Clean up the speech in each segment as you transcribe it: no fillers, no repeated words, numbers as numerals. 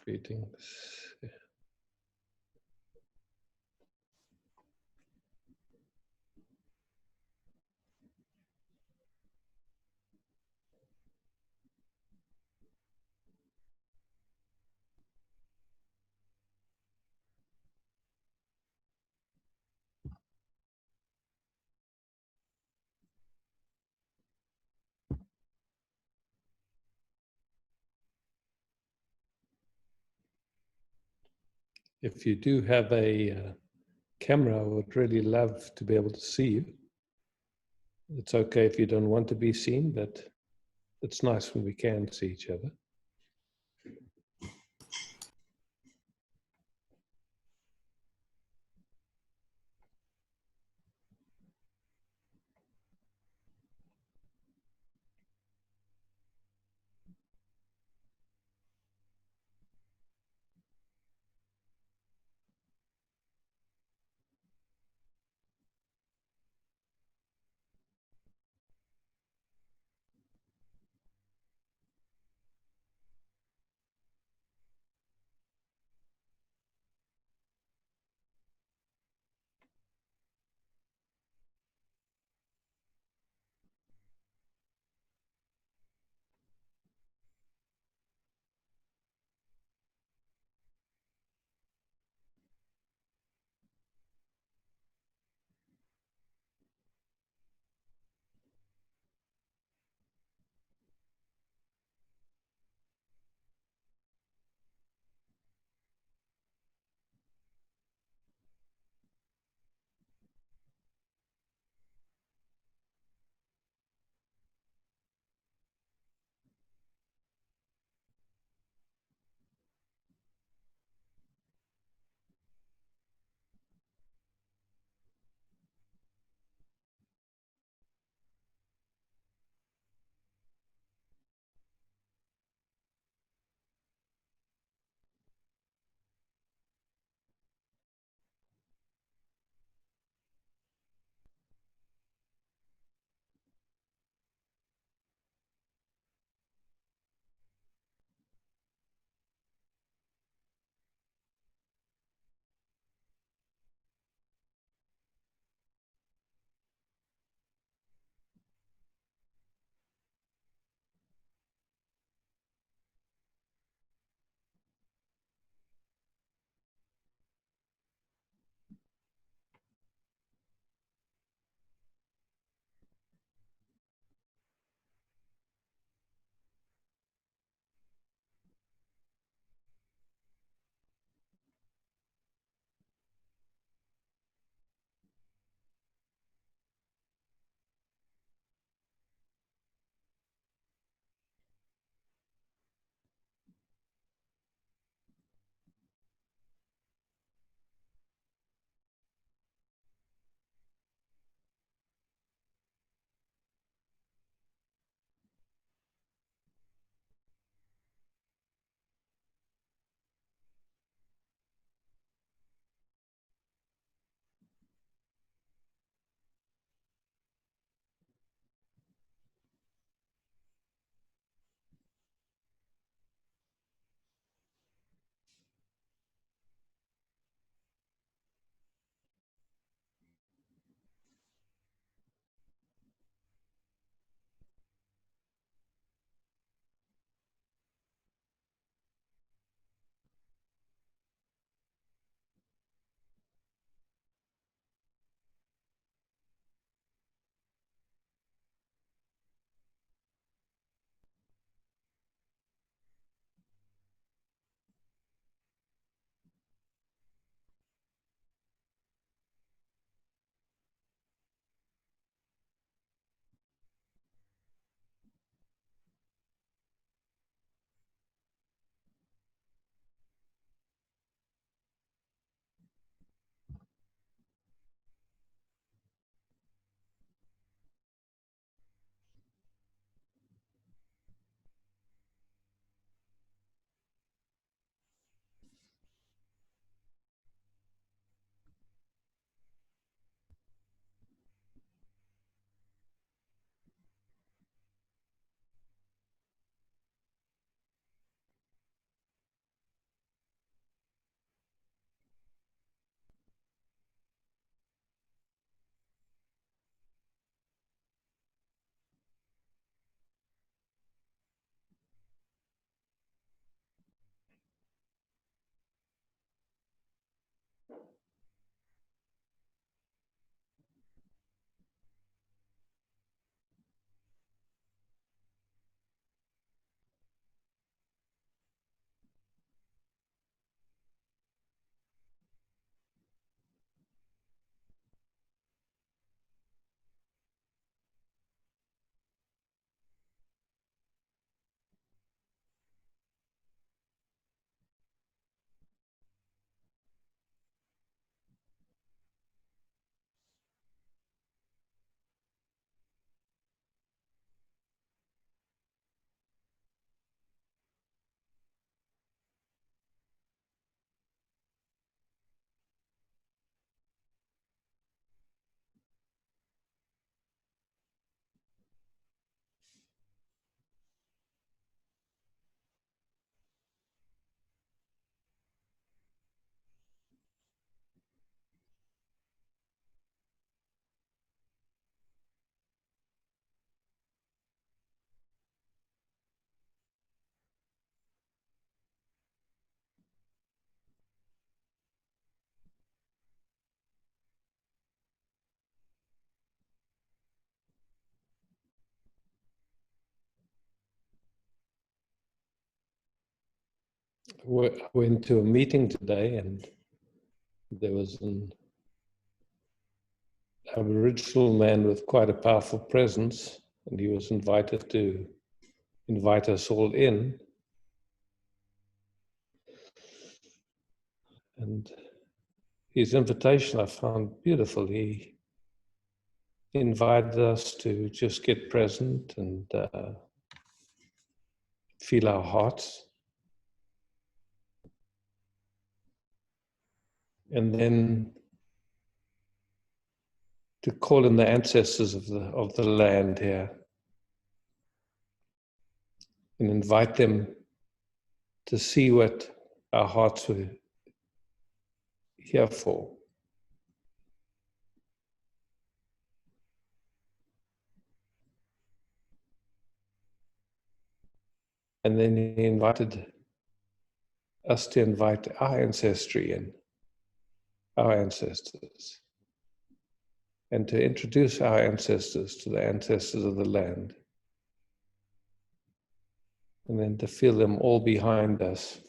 Greetings. If you do have a camera, I would really love to be able to see you. It's okay if you don't want to be seen, but it's nice when we can see each other. I went to a meeting today, and there was an Aboriginal man with quite a powerful presence, and he was invited to invite us all in. And his invitation I found beautiful. He invited us to just get present and feel our hearts. And then to call in the ancestors of the land here and invite them to see what our hearts were here for. And then he invited us to invite our ancestry in, our ancestors, and to introduce our ancestors to the ancestors of the land. And then to feel them all behind us.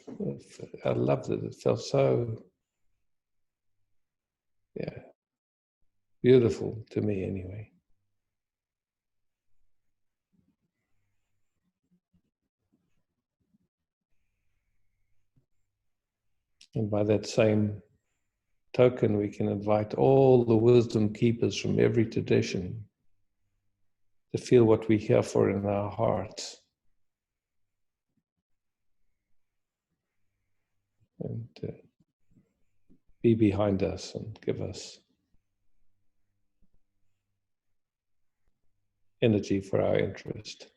I loved it. It felt so, beautiful to me anyway. And by that same token, we can invite all the wisdom keepers from every tradition to feel what we hear for in our hearts. And be behind us and give us energy for our interest.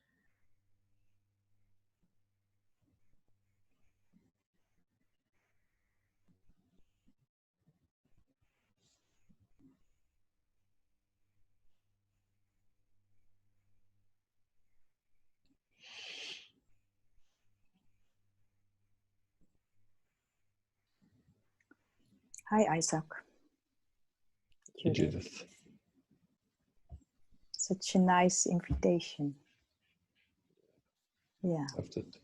Hi, Isaac. Judith. Such a nice invitation. Yeah. Loved it.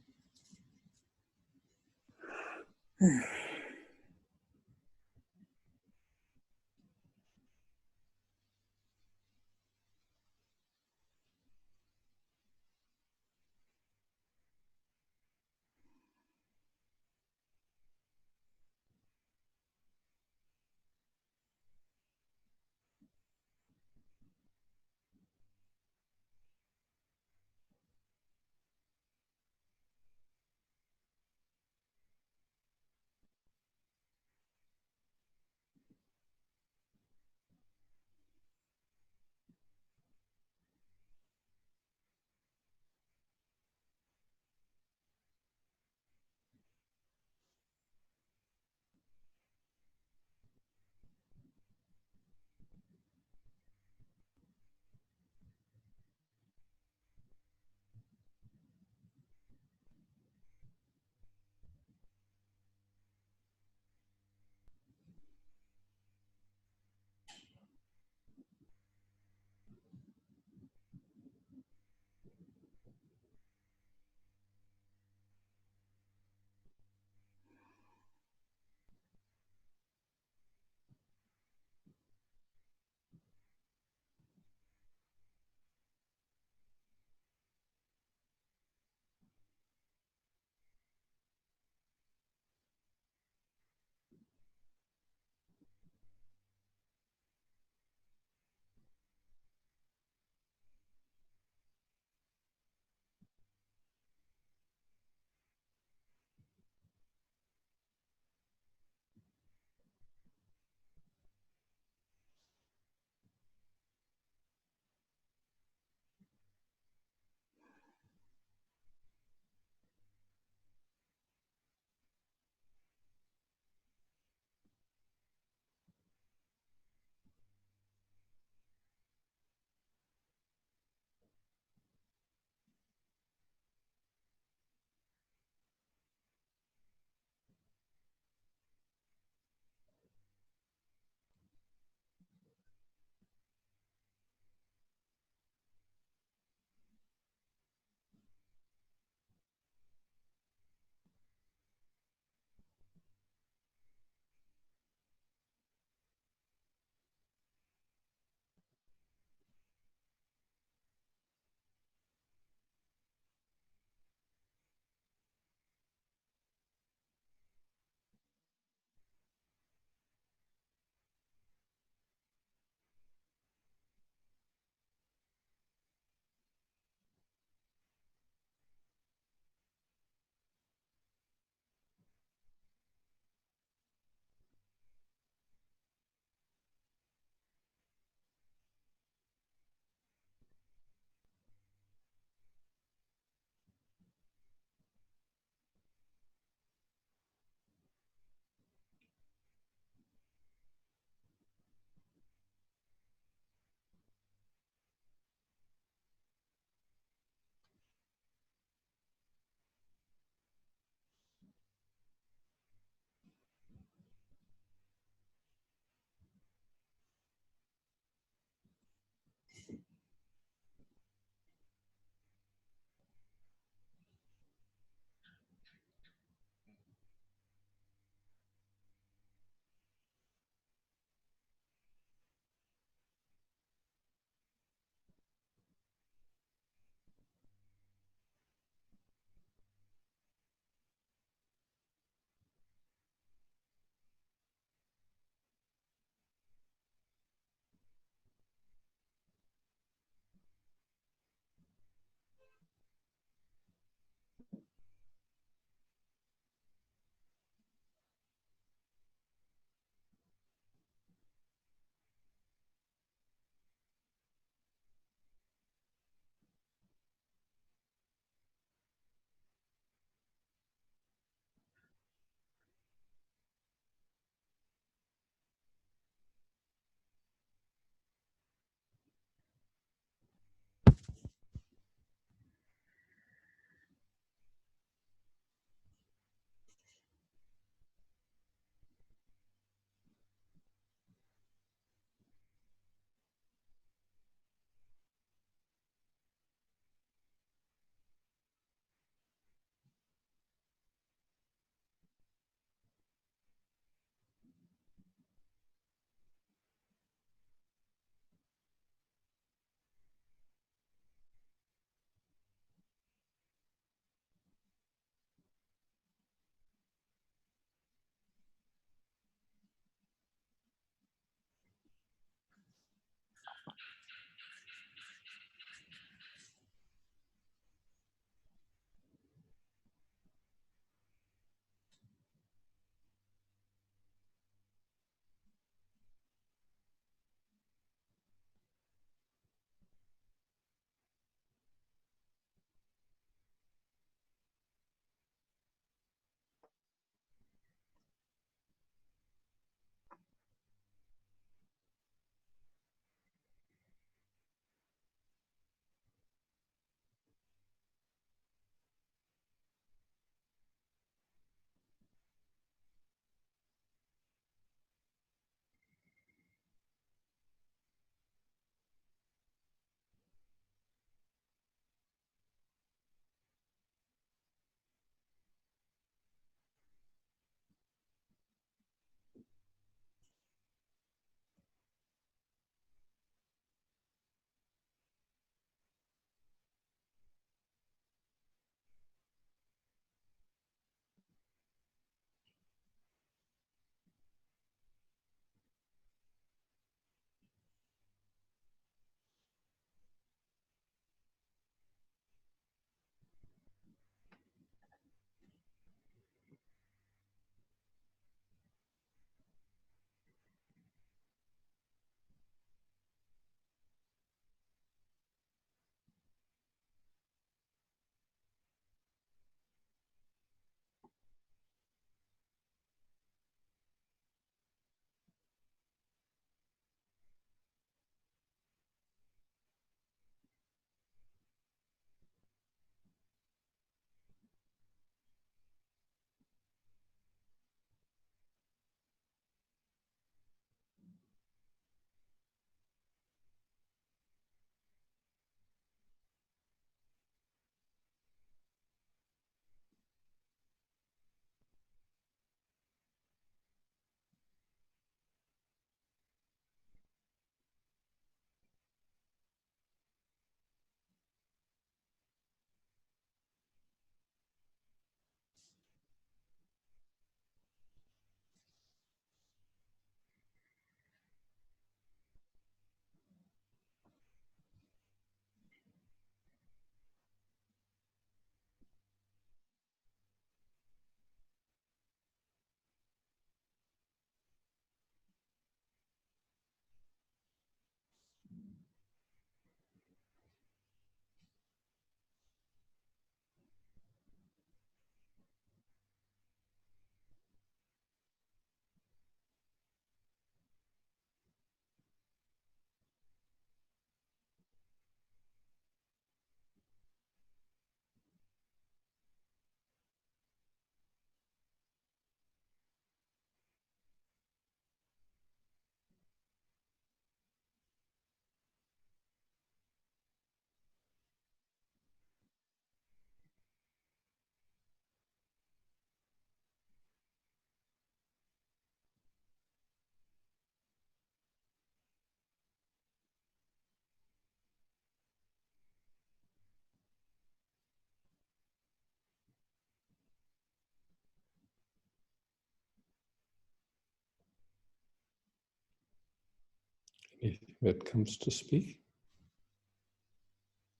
if it comes to speak.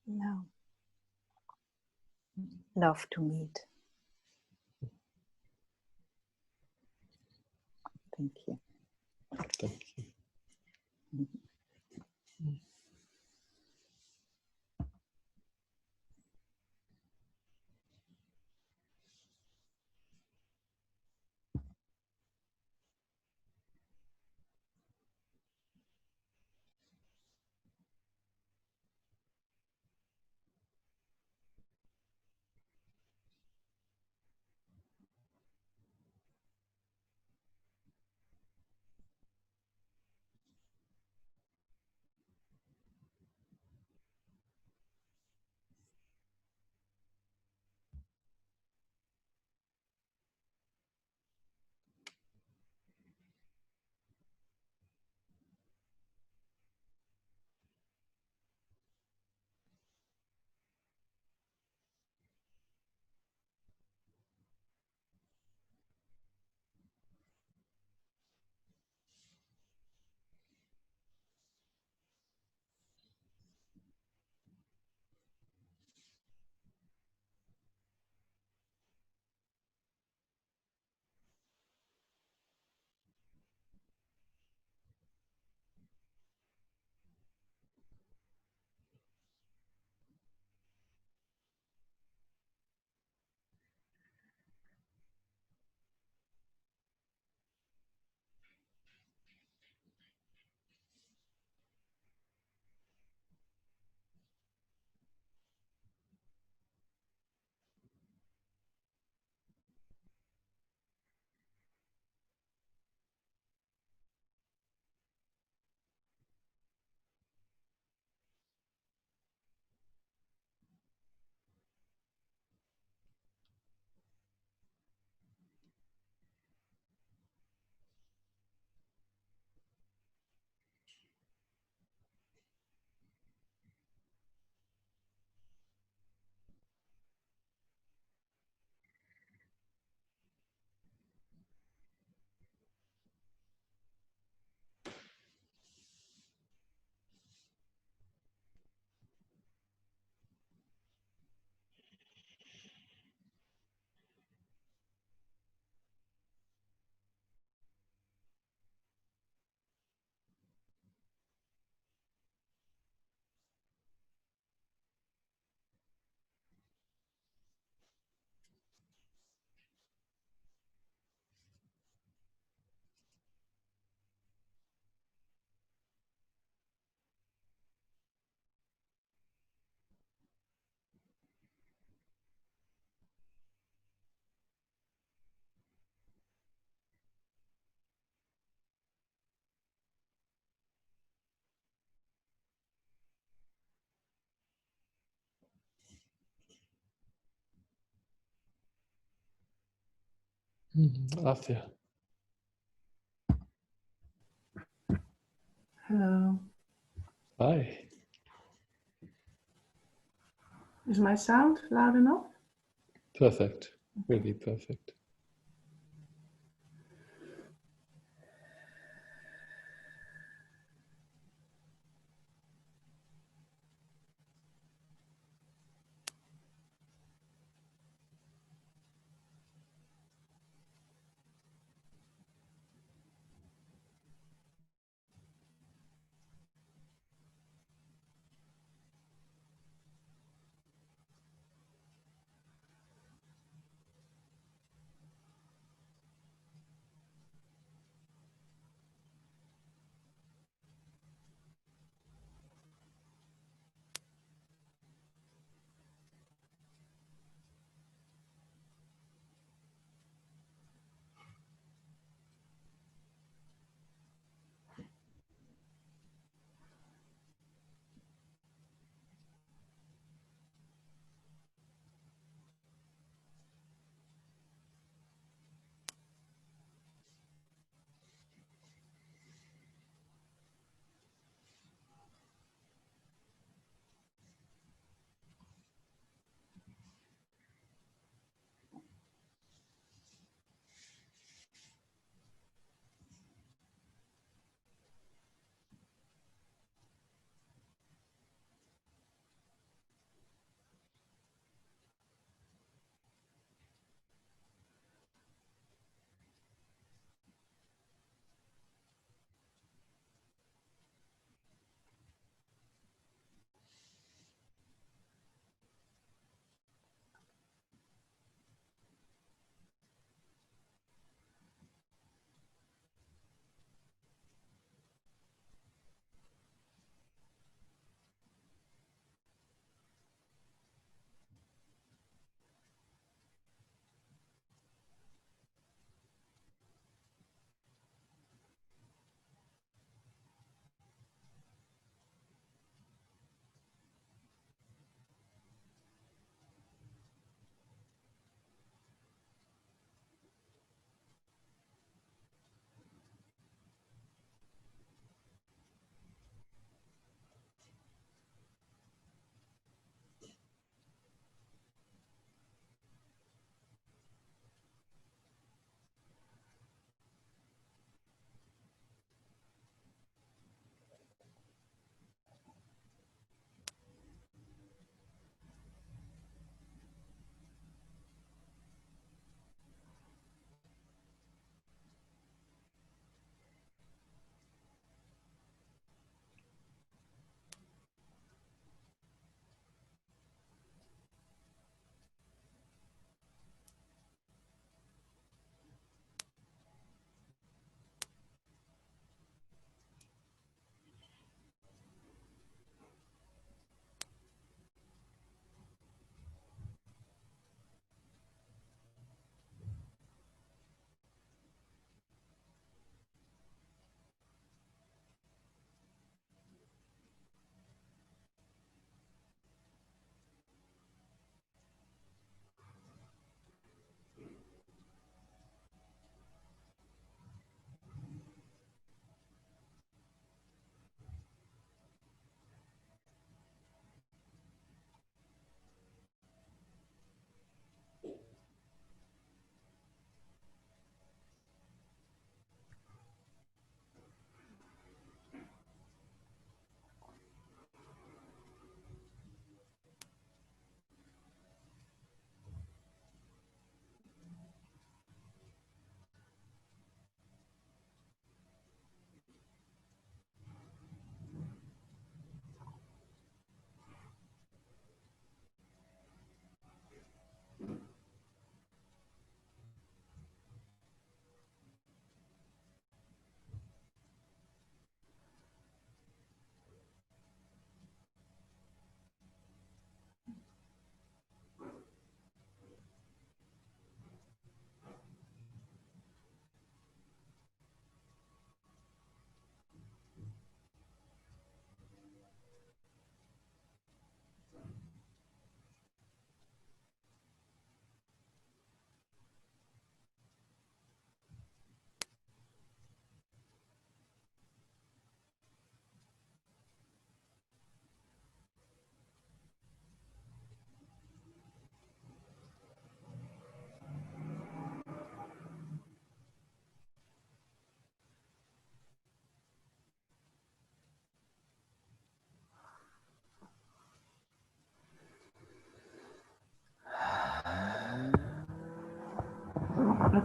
No. Love to meet. Thank you. Thank you. Afia. Hello. Hi. Is my sound loud enough? Perfect. Really perfect.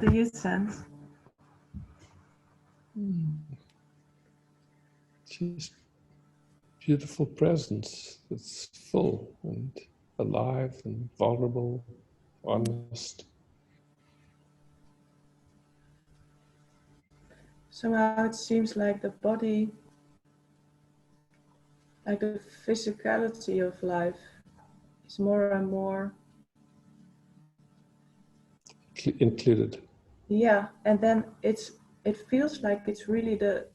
do you sense? Just beautiful presence. It's full and alive and vulnerable, honest. Somehow it seems like the body, like the physicality of life, is more and more. Included. Yeah, and then it feels like it's really the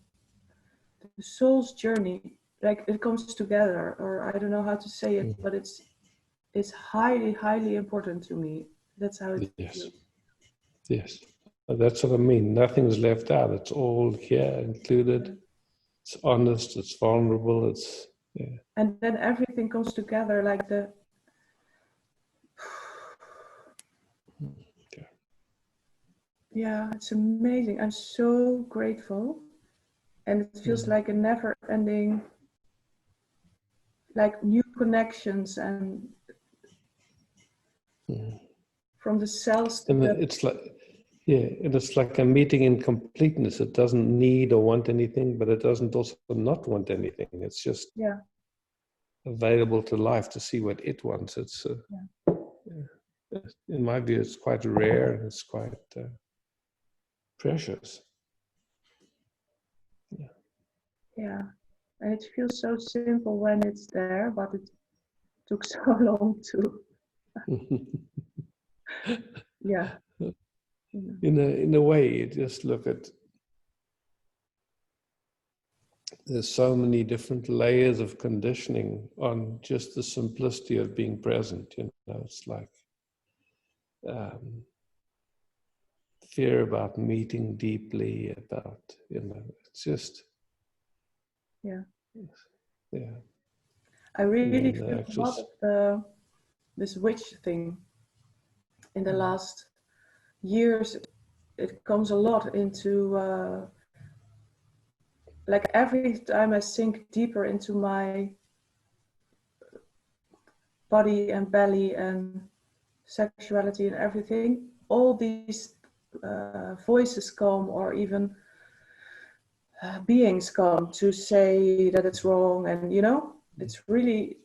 soul's journey. Like it comes together, or I don't know how to say it, but it's highly, highly important to me. That's how it Yes. feels. Yes. That's what I mean. Nothing's left out. It's all here included. It's honest, it's vulnerable, it's And then everything comes together like the yeah, it's amazing. I'm so grateful. And it feels like a never ending, like new connections and from the cells to and the it's like and it's like a meeting in completeness. It doesn't need or want anything, but it doesn't also not want anything. It's just available to life to see what it wants. It's in my view, it's quite rare and it's quite precious. yeah. And it feels so simple when it's there, but it took so long to yeah. In a way, you just look at there's so many different layers of conditioning on just the simplicity of being present. You know, it's like fear about meeting deeply, about it's just Yeah. yeah. I really And feel a lot of this witch thing in the last years. It comes a lot into like every time I sink deeper into my body and belly and sexuality and everything, all these voices come, or even beings come to say that it's wrong, and it's really.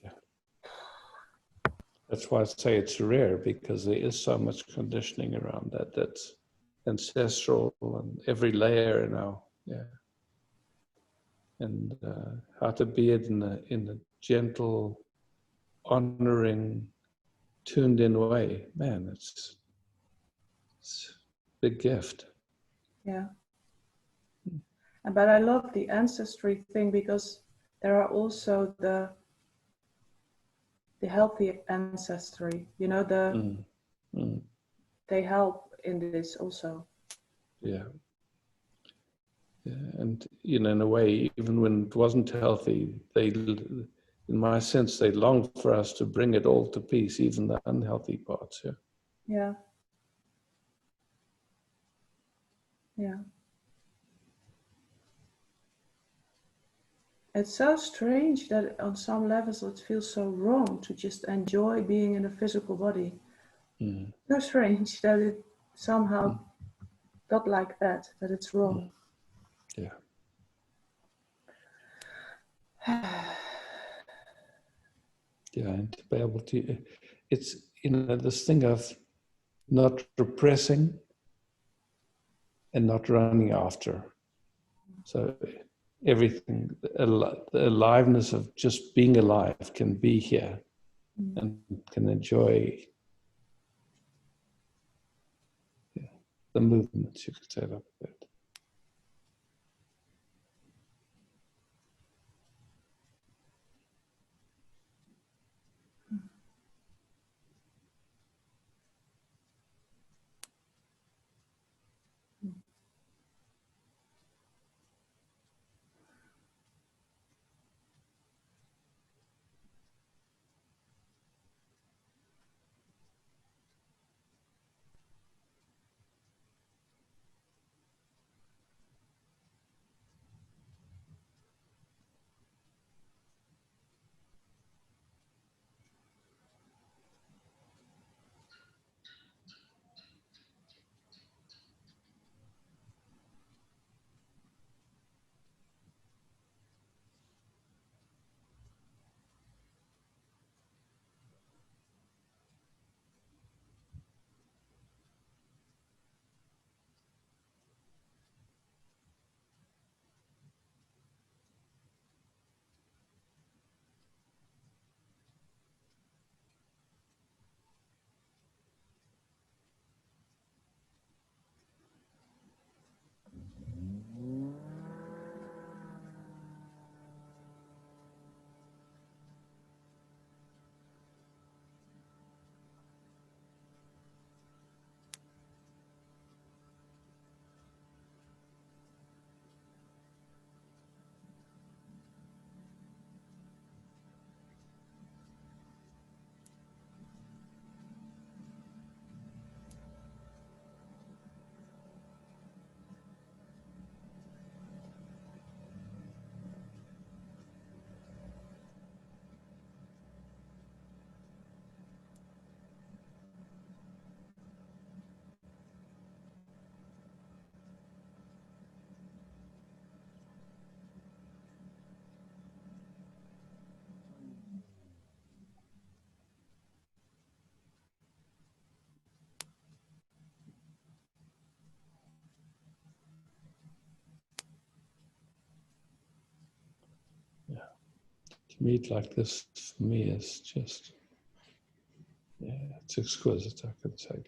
That's why I say it's rare, because there is so much conditioning around that. That's ancestral and every layer now. Yeah. And how to be it in a gentle, honoring, tuned in way. Man, it's a big gift. Yeah. But I love the ancestry thing, because there are also the healthy ancestry, they help in this also. Yeah. Yeah. And in a way, even when it wasn't healthy, in my sense, they longed for us to bring it all to peace, even the unhealthy parts. Yeah. Yeah. Yeah. It's so strange that on some levels it feels so wrong to just enjoy being in a physical body. So strange that it somehow got like that it's wrong. Yeah. Yeah, and to be able to, it's, this thing of not repressing and not running after. So everything, the aliveness of just being alive can be here and can enjoy the movements, you could say like that. meet like this for me is just, yeah, it's exquisite, I could say.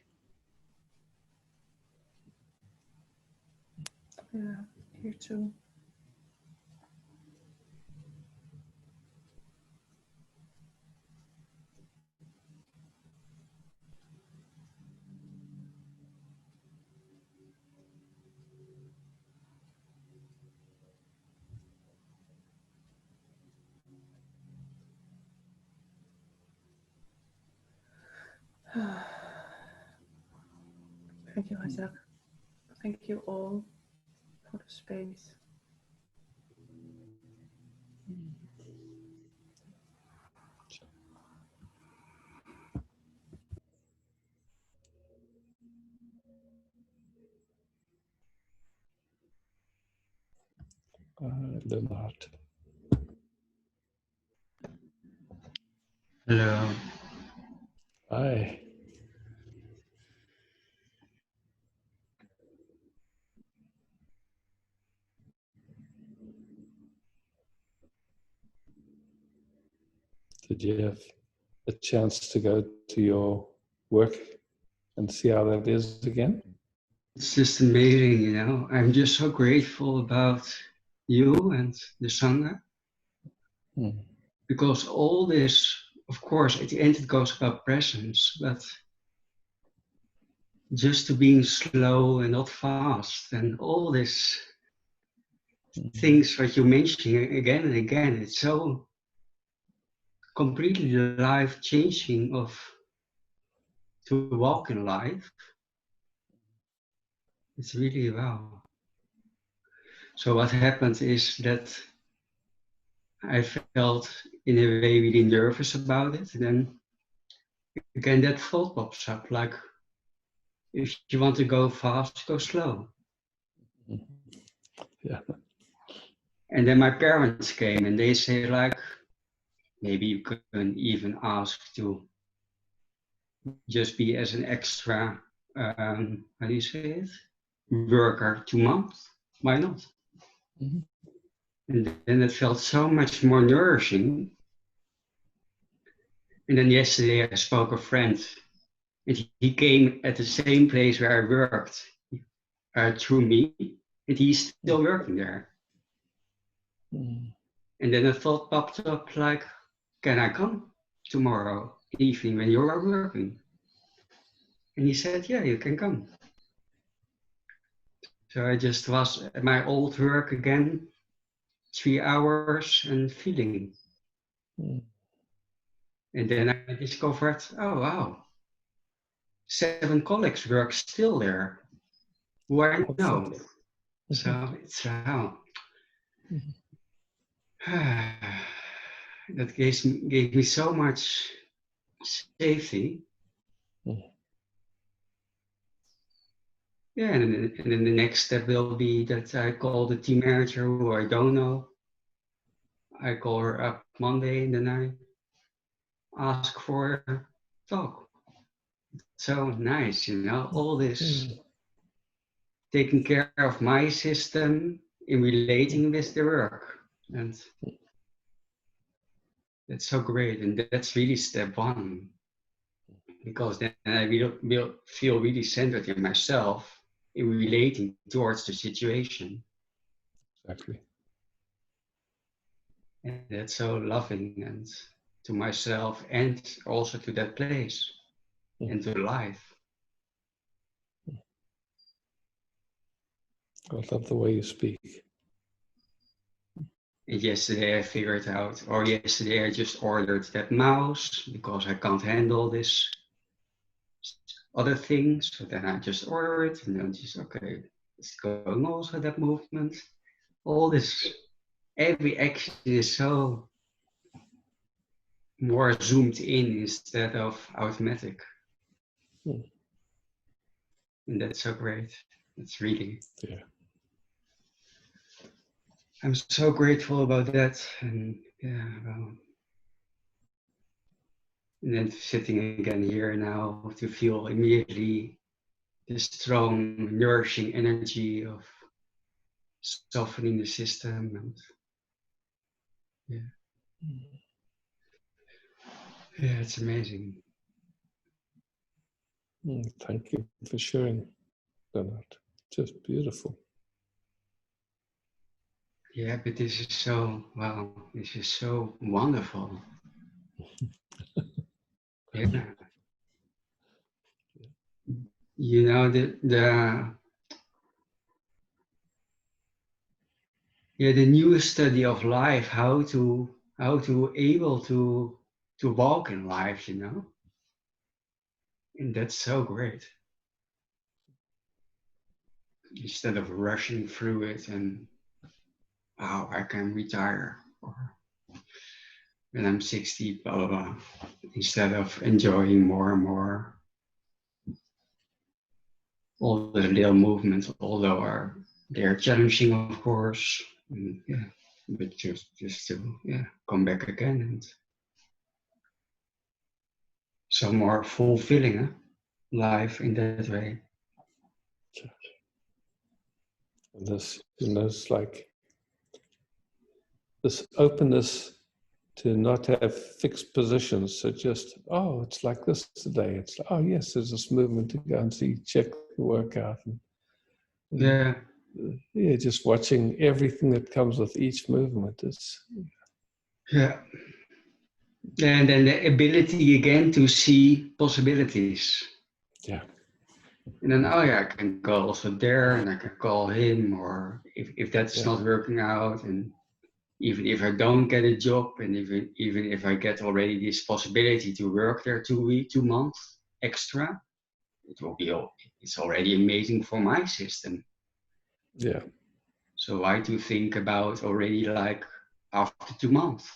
Yeah, here too. Thank you, Isaac. Thank you all for the space. Leonard. Hello. Hi. Did you have a chance to go to your work and see how that is again? It's just amazing, you know. I'm just so grateful about you and the Sangha because all this, of course, at the end it goes about presence, but just to being slow and not fast and all these things that you're mentioning again and again, it's so completely life changing of to walk in life. It's really wow. So what happened is that I felt in a way really nervous about it. And then again, that thought pops up like, if you want to go fast, go slow. Yeah. And then my parents came and they say like, maybe you can even ask to just be as an extra, how do you say it? Worker 2 months. Why not? Mm-hmm. And then it felt so much more nourishing. And then yesterday I spoke a friend and he came at the same place where I worked through me, and he's still working there. And then a thought popped up like, can I come tomorrow evening when you're working? And he said, yeah, you can come. So I just was at my old work again, 3 hours and feeling. And then I discovered, oh wow, 7 colleagues work still there, who I know. So it's wow. That gave me so much safety. Yeah, and then the next step will be that I call the team manager who I don't know. I call her up Monday and then I ask for a talk. So nice, you know, all this taking care of my system in relating with the work. And that's so great. And that's really step 1. Because then I will feel really centered in myself in relating towards the situation. Exactly. And that's so loving and to myself and also to that place and to life. I love the way you speak. And yesterday I figured out, or yesterday I just ordered that mouse because I can't handle this other things. So then I just order it and then just, okay, it's going also that movement. All this, every action is so more zoomed in instead of automatic. And that's so great. It's really, yeah. I'm so grateful about that. And yeah, well, and then sitting again here now to feel immediately the strong, nourishing energy of softening the system. And yeah. Yeah, it's amazing. Thank you for sharing, Bernard. Just beautiful. Yeah, but this is so, wow, this is so wonderful. Yeah. You know, the newest study of life, how to able to walk in life, you know? And that's so great. Instead of rushing through it and wow, I can retire or when I'm 60, blah blah blah. Instead of enjoying more and more all the little movements, although they're challenging, of course. Yeah, but just to come back again and so more fulfilling life in that way. And this, it's like this openness to not have fixed positions. So just, oh, it's like this today. It's like, oh, yes, there's this movement to go and see, check the workout. And Yeah, yeah, just watching everything that comes with each movement is. yeah. And then the ability again to see possibilities. Yeah. And then, oh yeah, I can go also there and I can call him, or if that's not working out, and even if I don't get a job, and even if I get already this possibility to work there 2 months extra, it will be it's already amazing for my system. Yeah. So why to think about already like after 2 months?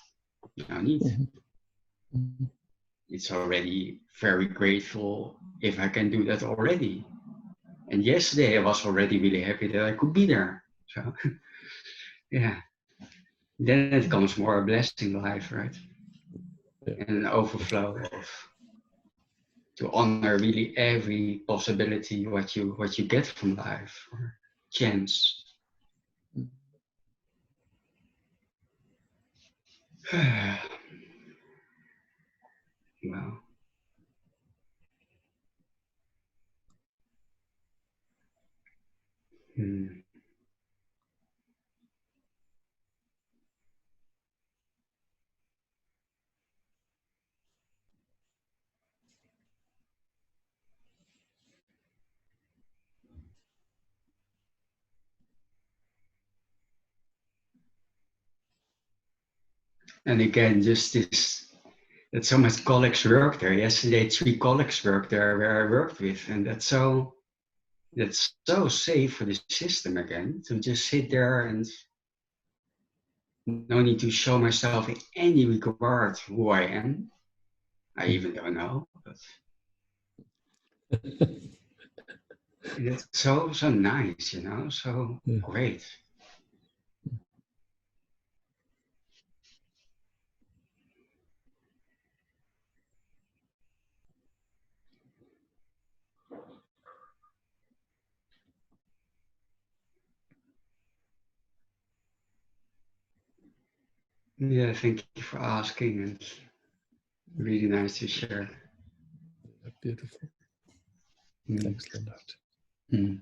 No need. Mm-hmm. It's already very grateful if I can do that already. And yesterday I was already really happy that I could be there. So yeah, then it comes more a blessing life, right? Yeah. And an overflow of to honor really every possibility what you get from life or chance. Wow. Hmm. And again, just this that so much colleagues work there. Yesterday, 3 colleagues worked there where I worked with, and that's so safe for the system again to just sit there and no need to show myself in any regard who I am. I even don't know, but it's so nice, you know, so great. Yeah, thank you for asking, and really nice to share. Beautiful. Mm. Thanks, Leonard. Mm.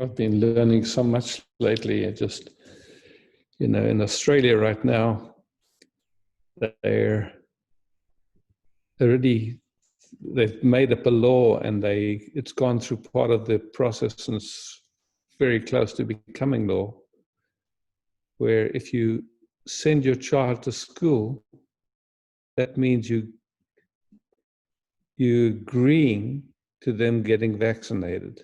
I've been learning so much lately. I just, in Australia right now, they're already, they've made up a law, and it's gone through part of the process, and it's very close to becoming law, where if you send your child to school, that means you're agreeing to them getting vaccinated.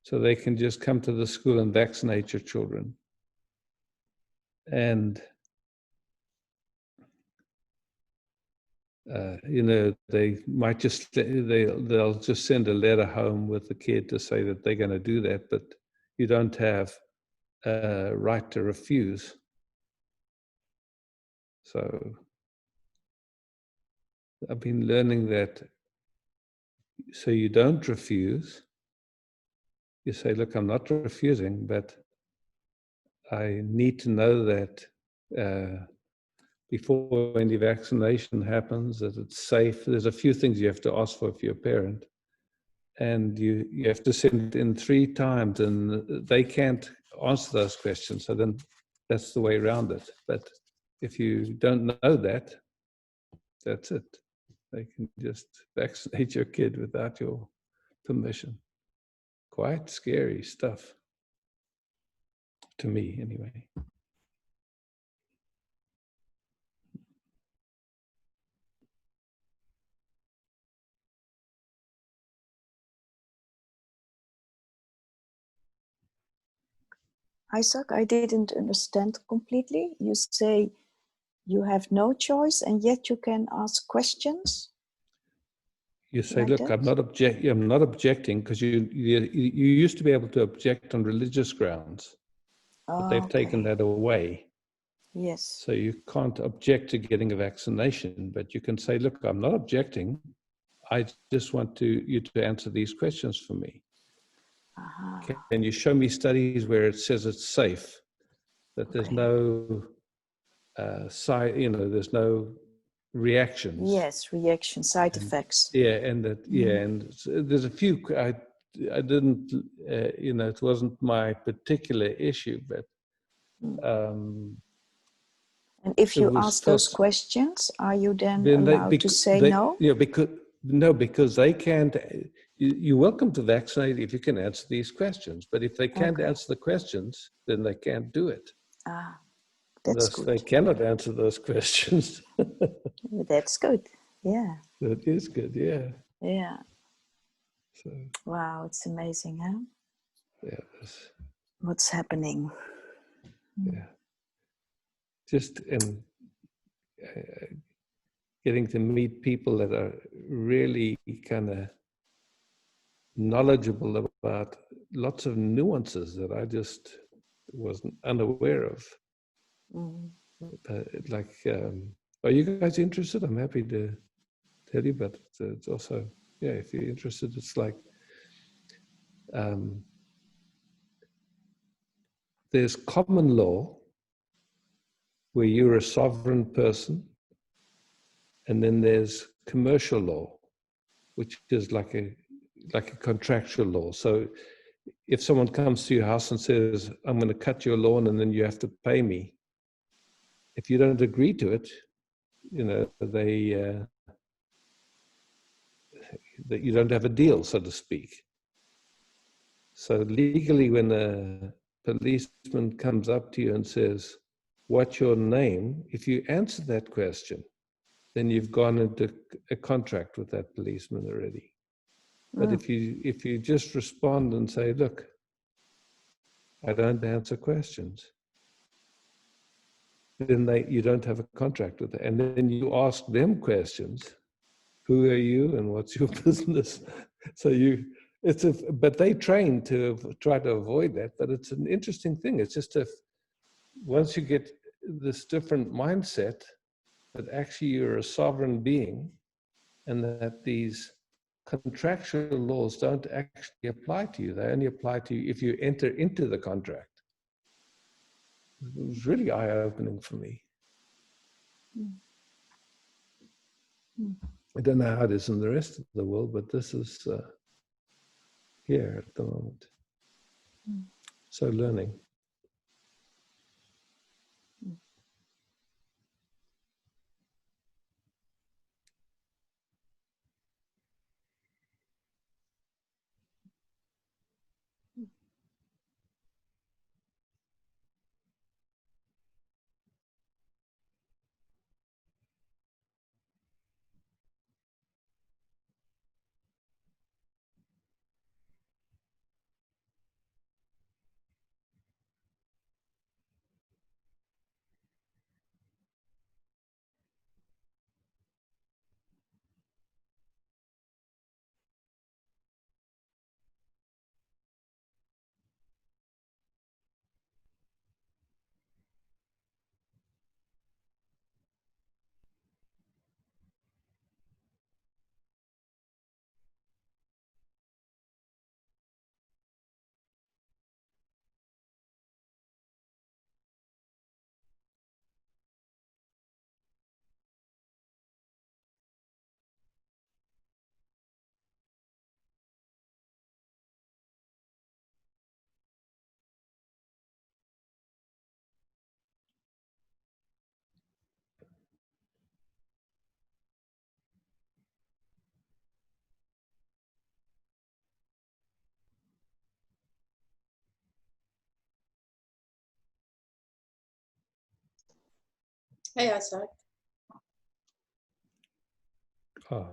So they can just come to the school and vaccinate your children. And they might just they'll just send a letter home with the kid to say that they're going to do that, but you don't have a right to refuse. So I've been learning that. So you don't refuse. You say, look, I'm not refusing, but I need to know that before any vaccination happens, that it's safe. There's a few things you have to ask for if you're a parent. And you have to send it in 3 times, and they can't answer those questions. So then that's the way around it. But if you don't know that, that's it. They can just vaccinate your kid without your permission. Quite scary stuff. To me, anyway. Isaac, I didn't understand completely. You say you have no choice and yet you can ask questions? You say, Like look, that? I'm not objecting, because you used to be able to object on religious grounds, but they've taken that away. Yes. So you can't object to getting a vaccination, but you can say, look, I'm not objecting. I just want you to answer these questions for me. Can you show me studies where it says it's safe, that there's no there's no reactions? Yes, reaction, side effects. Yeah, and that and there's a few. I didn't, it wasn't my particular issue, but and if it you was ask those thought, questions, are you then then allowed to say no? Yeah, because they can't. You're welcome to vaccinate if you can answer these questions, but if they can't answer the questions, then they can't do it. That's Thus, good. they cannot answer those questions. That's good. Yeah. That is good. Yeah. Yeah. So, wow, it's amazing, huh? yeah. What's happening? Yeah. Just getting to meet people that are really kind of knowledgeable about lots of nuances that I just wasn't unaware of. Like, are you guys interested? I'm happy to tell you, but it's also, yeah, if you're interested, it's like, there's common law where you're a sovereign person, and then there's commercial law, which is like a contractual law. So if someone comes to your house and says, I'm going to cut your lawn and then you have to pay me, if you don't agree to it, that you don't have a deal, so to speak. So legally, when a policeman comes up to you and says, what's your name? If you answer that question, then you've gone into a contract with that policeman already. But if you just respond and say, look, I don't answer questions, then you don't have a contract with them. And then you ask them questions. Who are you and what's your business? So but they train to try to avoid that. But it's an interesting thing. It's just once you get this different mindset that actually you're a sovereign being, and that these contractual laws don't actually apply to you. They only apply to you if you enter into the contract. It was really eye-opening for me. I don't know how it is in the rest of the world, but this is here at the moment. So learning. Hey, Isaac. Ah,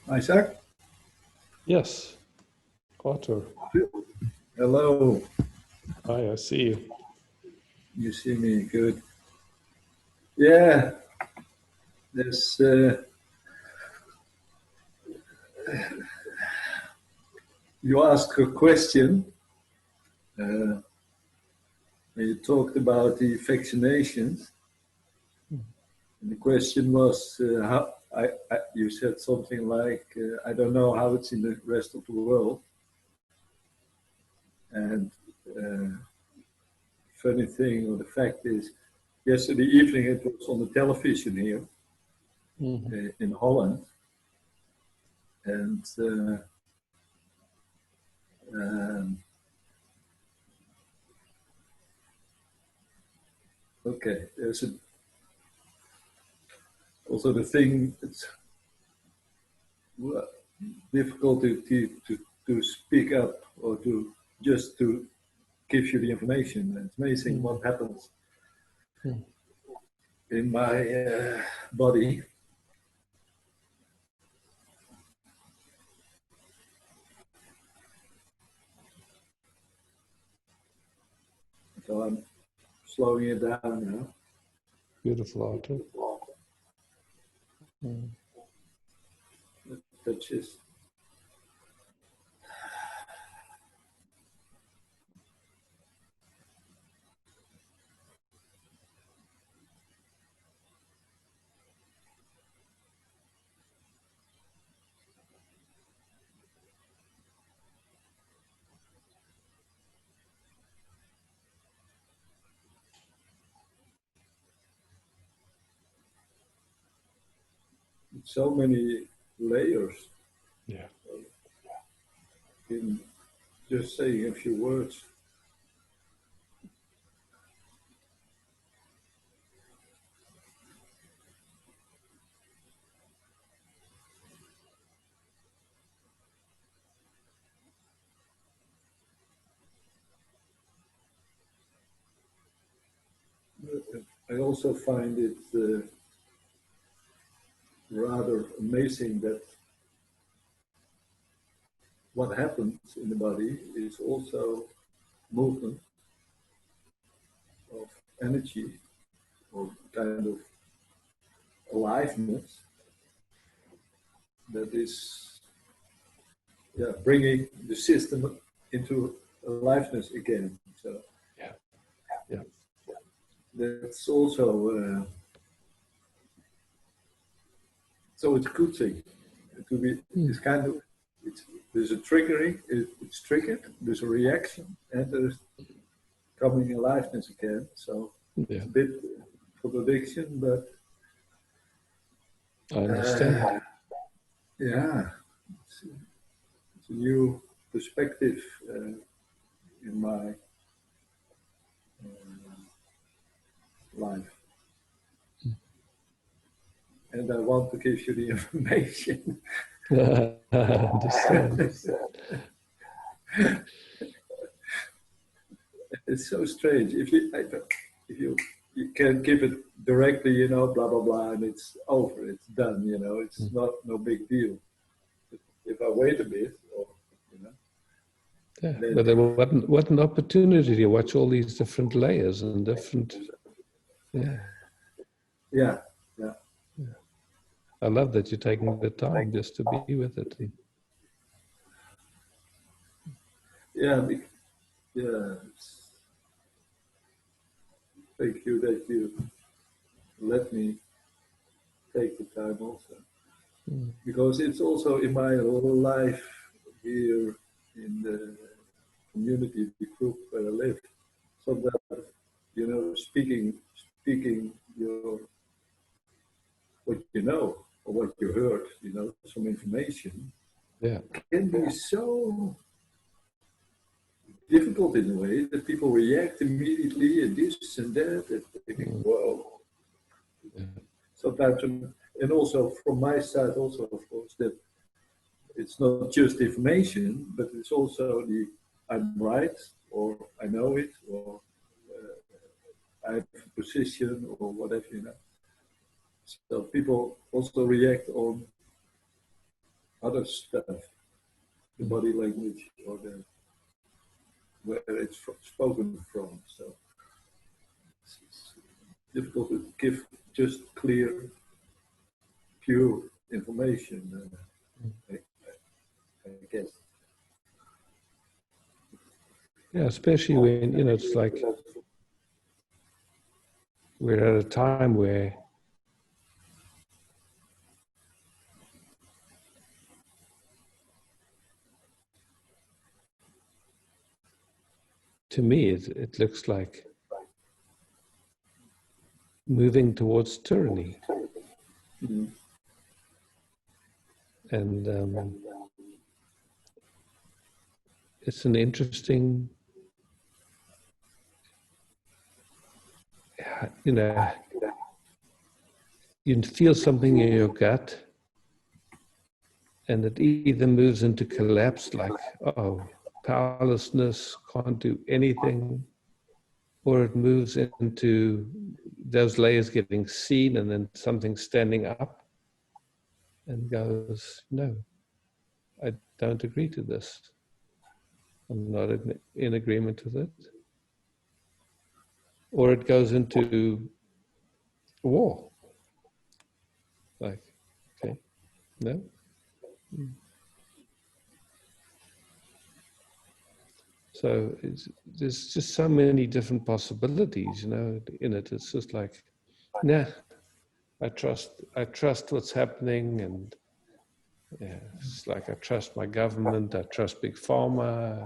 Isaac, yes. Arthur. hello. Hi, I see you. You see me good. Yeah, there's. You asked a question when you talked about the vaccinations, and the question was how. You said something like, "I don't know how it's in the rest of the world," and funny thing or the fact is, yesterday evening it was on the television here in Holland, and um, okay, there's also the thing it's difficult to speak up or to just to give you the information. It's amazing what happens in my body. So I'm slowing it down now. Beautiful, Arthur. Mm. That's just so many layers Yeah. in just saying a few words. I also find it rather amazing that what happens in the body is also movement of energy or kind of aliveness that is bringing the system into aliveness again. So Yeah. Yeah. that's also so it's a good thing to be. It's kind of there's a triggering. It's triggered. There's a reaction, and there's coming aliveness again. So Yeah. it's a bit contradiction, but I understand. yeah, it's a new perspective in my life. And I want to give you the information. I understand. It's so strange. If you can give it directly, blah blah blah, and it's over. It's done. It's not no big deal. If I wait a bit, or Yeah, then, but what an opportunity to watch all these different layers and different. Yeah. yeah. I love that you're taking the time just to be with it. Yeah, thank you that you let me take the time also. Because it's also in my whole life here in the community, the group where I live. So that, speaking your what you know or what you heard, some information, Yeah. can be so difficult in a way that people react immediately and this and that, and they think, whoa. Yeah. Sometimes, and also from my side also, of course, that it's not just information, but it's also I'm right, or I know it, or I have a position, or whatever, So people also react on other stuff, the body language, or where it's spoken from. So it's difficult to give just clear, pure information, I guess. Yeah, especially when, it's like we're at a time where to me it looks like moving towards tyranny. Mm-hmm. And it's an interesting, you feel something in your gut and it either moves into collapse, like, powerlessness, can't do anything, or it moves into those layers getting seen and then something standing up and goes, no, I don't agree to this. I'm not in agreement with it. Or it goes into war. Like, okay, no. So there's just so many different possibilities, in it. It's just like, nah, I trust what's happening, and yeah, it's like I trust my government, I trust Big Pharma,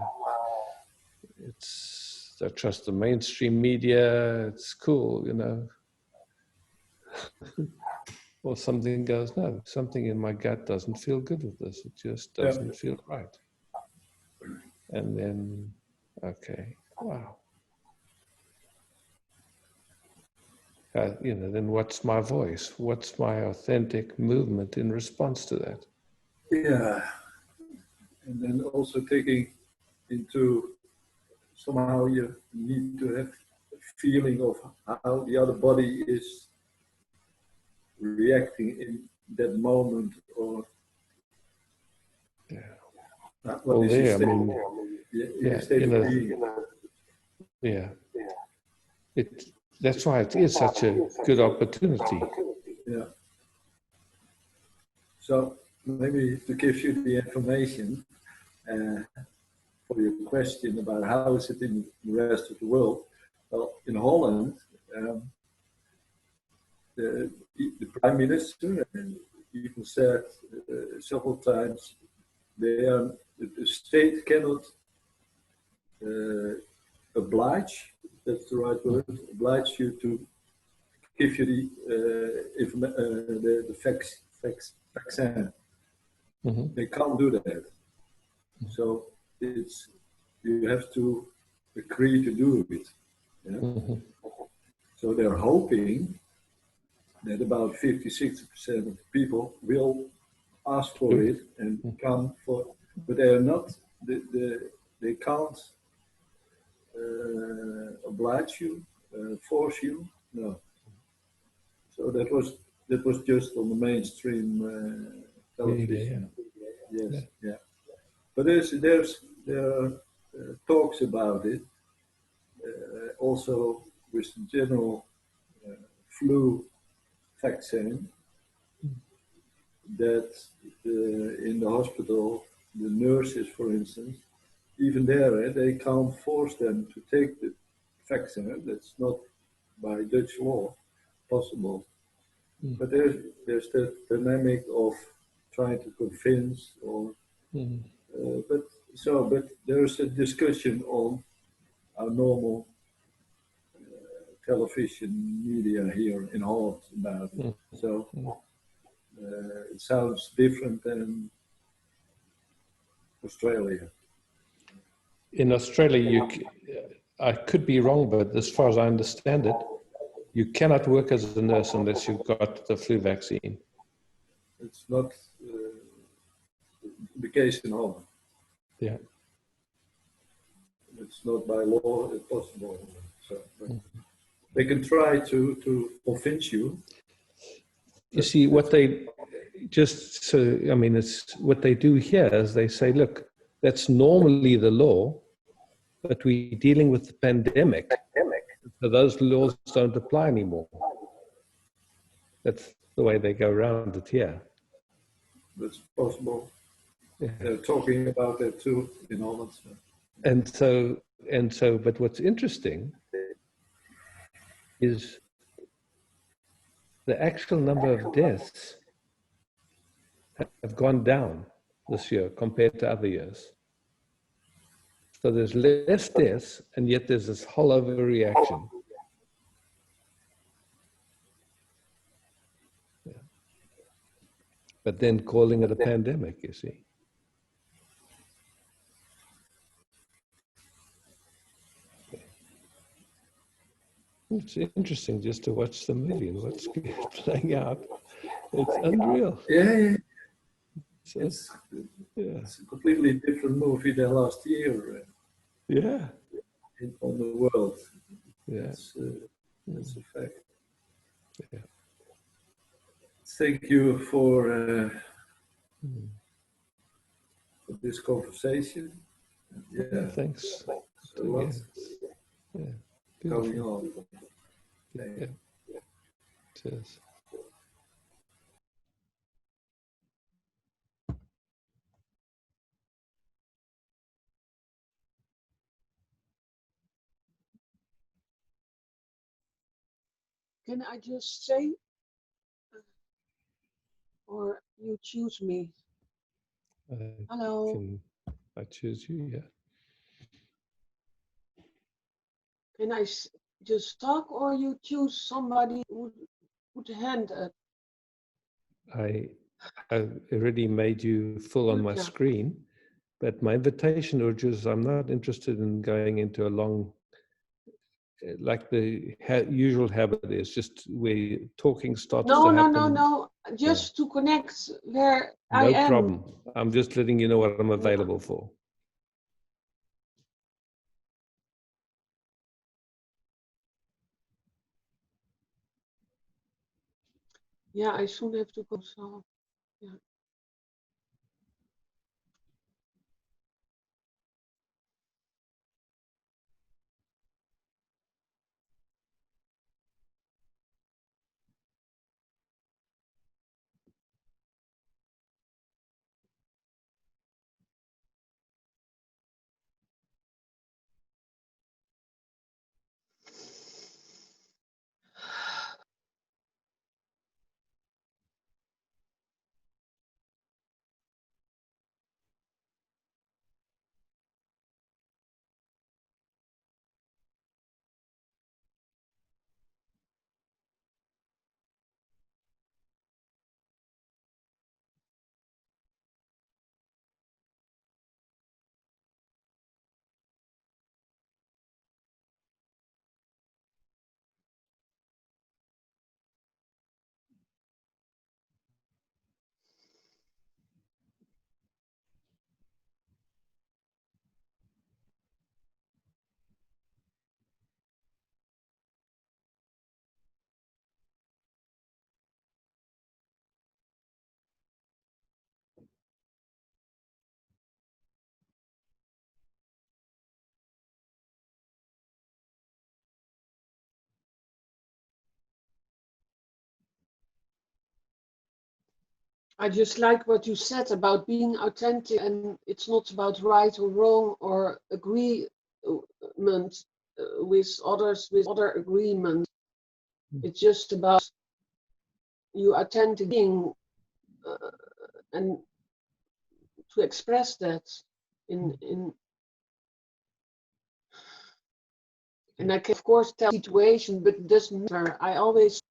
I trust the mainstream media, it's cool, or something goes, no, something in my gut doesn't feel good with this. It just doesn't feel right. And then, okay, wow. Then what's my voice? What's my authentic movement in response to that? Yeah. And then also taking into, somehow you need to have a feeling of how the other body is reacting in that moment, or what is his state of being. Yeah. That's why it is such a good opportunity. Yeah. So maybe to give you the information for your question about how is it in the rest of the world. Well, in Holland, the prime minister even said several times, the state cannot oblige, that's the right word, oblige you to give you the vaccine. Mm-hmm. They can't do that. So you have to agree to do it. Yeah? Mm-hmm. So they're hoping that about 50-60% of the people will ask for it and come for, but they are not. They can't oblige you, force you. No. So that was just on the mainstream television. Yes, yeah. But there are talks about it. Also with the general flu vaccine, that in the hospital, the nurses, for instance, even there, they can't force them to take the vaccine. That's not by Dutch law possible. But there's the dynamic of trying to convince, or but there's a discussion on our normal television media here in Holland about it. So it sounds different than Australia. In Australia, I could be wrong, but as far as I understand it, you cannot work as a nurse unless you've got the flu vaccine. It's not the case in Holland. Yeah. It's not by law possible. So they can try to convince you. You see, what they it's what they do here is they say, look, that's normally the law, but we're dealing with the pandemic. So those laws don't apply anymore. That's the way they go around it here. That's possible. Yeah. They're talking about that too in Holland. But what's interesting is the actual number of deaths have gone down this year compared to other years. So there's less deaths, and yet there's this whole overreaction. Yeah. But then calling it a pandemic, you see. It's interesting just to watch the movie and what's playing out. It's unreal. Yeah. So, it's a completely different movie than last year. Yeah. On the world. Yeah. That's a fact. Yeah. Thank you for this conversation. Yeah. Thanks. A lot going Beautiful. on. Yeah. Cheers. Can I just say, or you choose me? Hello. I choose you, yeah. Can I just talk, or you choose somebody who put a hand up? I already made you full on my Yeah. screen, but my invitation urges, I'm not interested in going into a long, like the usual habit is just where talking starts No, to no, happen. no, no. Just to connect where I No am. problem. I'm just letting you know what I'm available for. Yeah, I soon have to go. So, yeah. I just like what you said about being authentic, and it's not about right or wrong or agreement with others with other agreements. It's just about you authentic being and to express that in and I can of course tell situation, but it doesn't matter. I always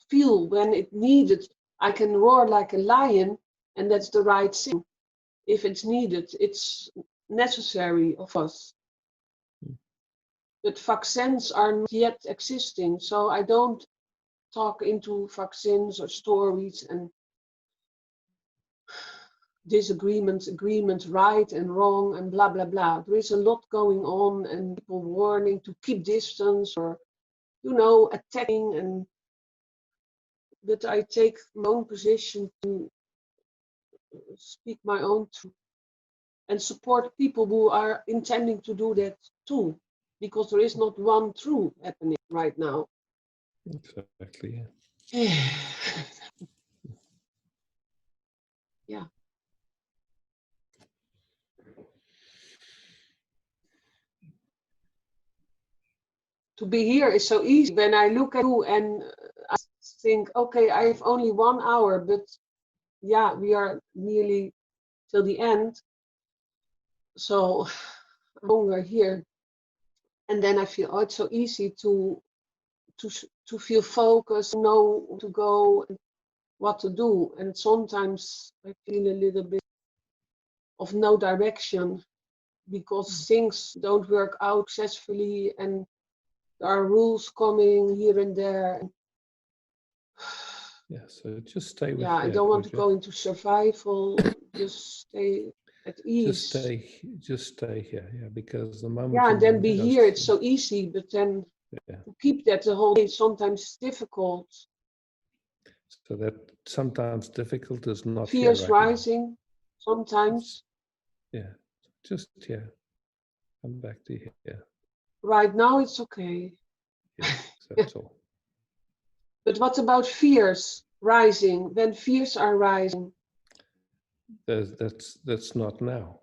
feel when it needed, I can roar like a lion, and that's the right thing. If it's needed, it's necessary of us. But vaccines are not yet existing, so I don't talk into vaccines or stories and disagreements, agreements, right and wrong, and blah blah blah. There is a lot going on, and people warning to keep distance or, attacking. And but I take my own position to speak my own truth and support people who are intending to do that too, because there is not one truth happening right now. Exactly. Yeah. Yeah. To be here is so easy. When I look at you and I think, okay, I have only 1 hour, but yeah, we are nearly till the end. So I'm longer here. And then I feel, oh, it's so easy to feel focused, know to go, what to do. And sometimes I feel a little bit of no direction because things don't work out successfully and there are rules coming here and there. Yeah, so just stay with Yeah, I don't want to go into survival, just stay at ease. Just stay here, yeah, because the moment Yeah, your and then mind be goes here, it's to, so easy, but then yeah, to keep that the whole day sometimes it's difficult. so that sometimes difficult is not here Fears right rising now. sometimes. Yeah, just here. Come back to here. Right now it's okay. Yeah, that's all. But what about fears rising? When fears are rising? That's not now.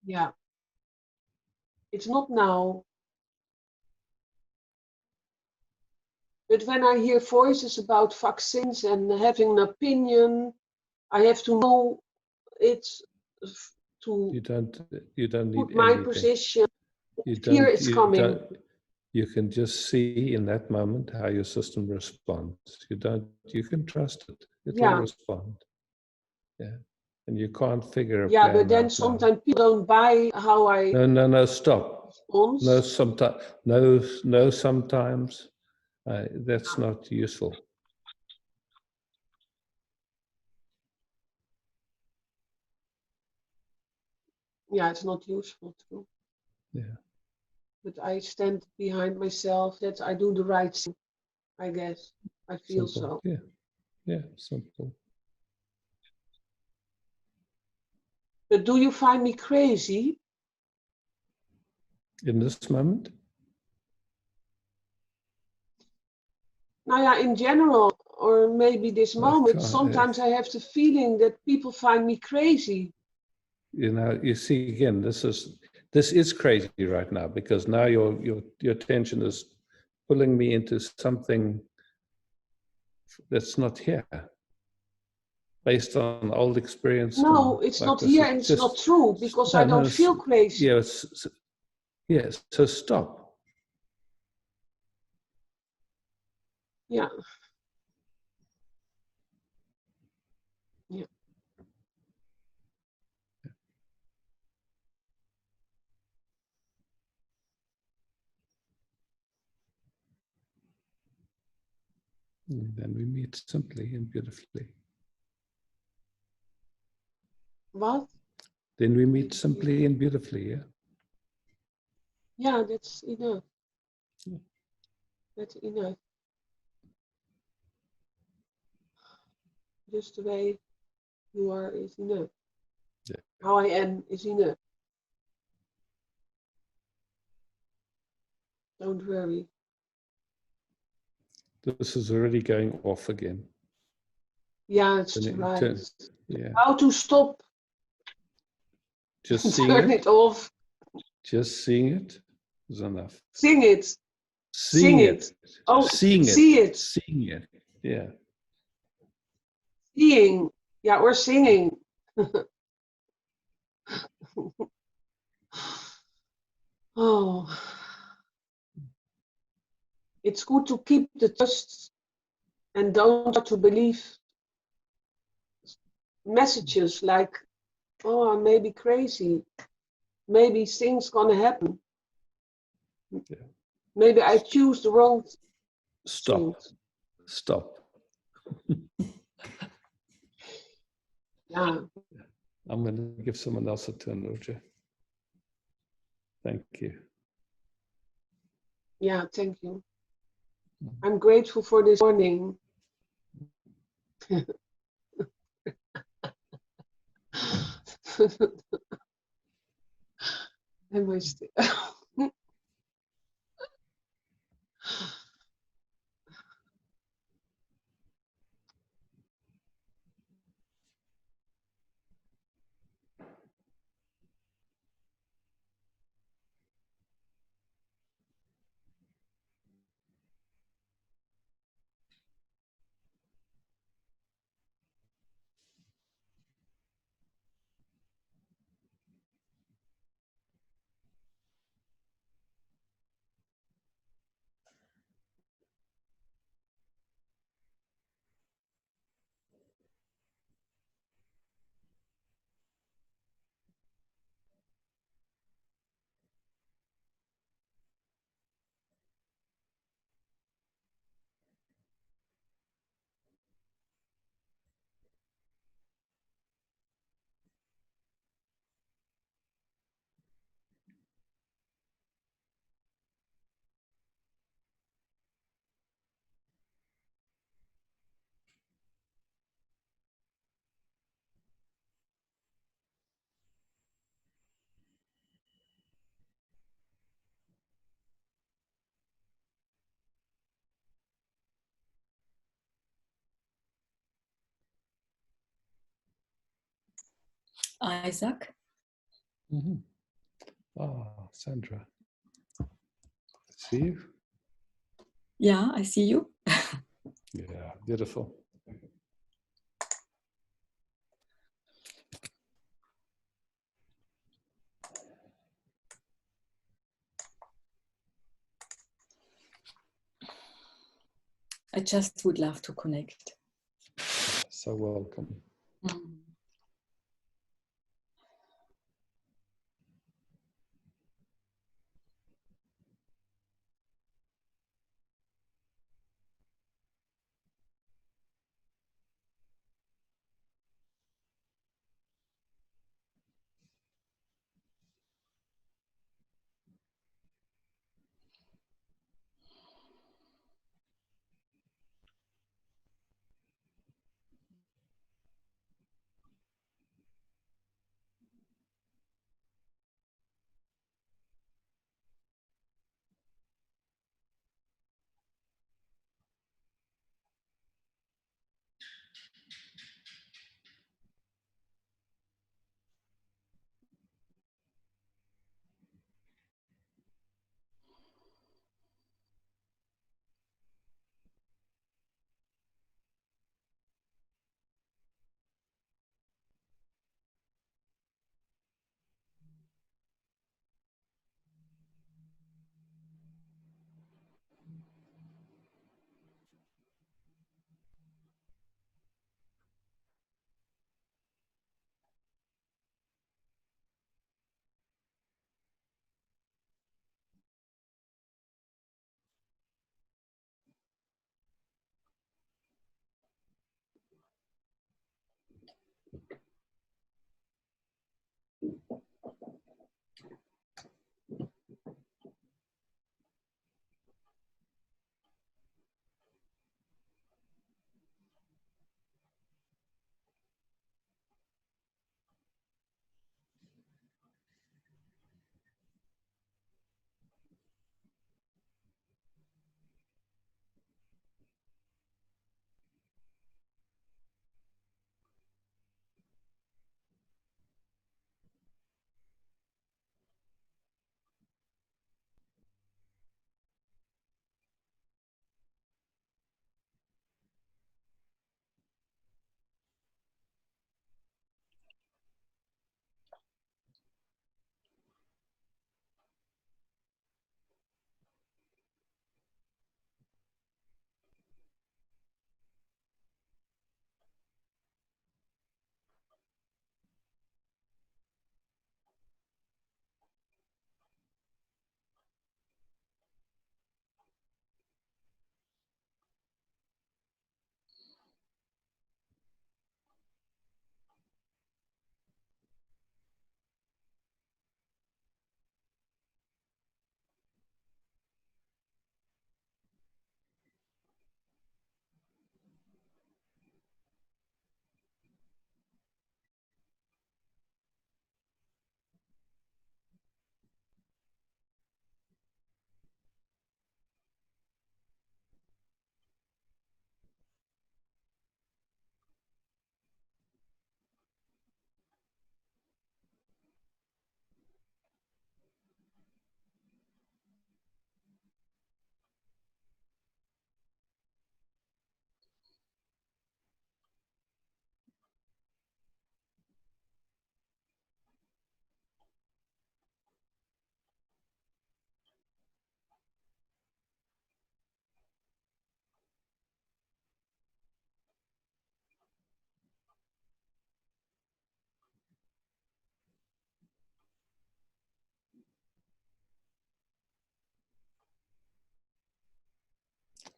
Yeah. It's not now. But when I hear voices about vaccines and having an opinion, I have to know it to You don't need put my anything. position. You Fear don't is you coming. don't you can just see in that moment how your system responds. You can trust it. It will Yeah. respond. Yeah. And you can't figure a Yeah, plan but then out now. sometimes people don't buy how I No, stop. respond. No, sometimes. No, sometimes. That's not useful. Yeah, it's not useful too. Yeah. But I stand behind myself that I do the right thing, I guess. I feel Simple. so. Yeah. Yeah, simple. But do you find me crazy? In this moment? Nou ja, in general, or maybe this moment, can't, sometimes I have the feeling that people find me crazy. You see again, this is crazy right now, because now your attention is pulling me into something that's not here, based on old experience. No, it's not here and it's not true, because I don't feel crazy. Yes, so stop. Yeah. Yeah. And then we meet simply and beautifully. What? Then we meet simply and beautifully, yeah? Yeah, that's enough. Yeah. That's enough. Just the way you are is enough. Yeah. How I am is enough. Don't worry. This is already going off again. Yeah, it's right. Yeah. How to stop? Just seeing Turn it off. Just seeing it is enough. Sing it. Seeing it. Oh, seeing see it. Seeing it. Yeah. Seeing. Yeah, or singing. Oh. It's good to keep the trust and don't try to believe messages like, oh, I may be crazy. Maybe things gonna happen. Yeah. Maybe I choose the wrong Stop. things. Stop. Yeah. I'm going to give someone else a turn, Roger. Thank you. Yeah, thank you. I'm grateful for this morning. Am I still? Isaac? Mm-hmm. Oh, Sandra. See you? Yeah, I see you. Yeah, beautiful. I just would love to connect. So welcome. Mm.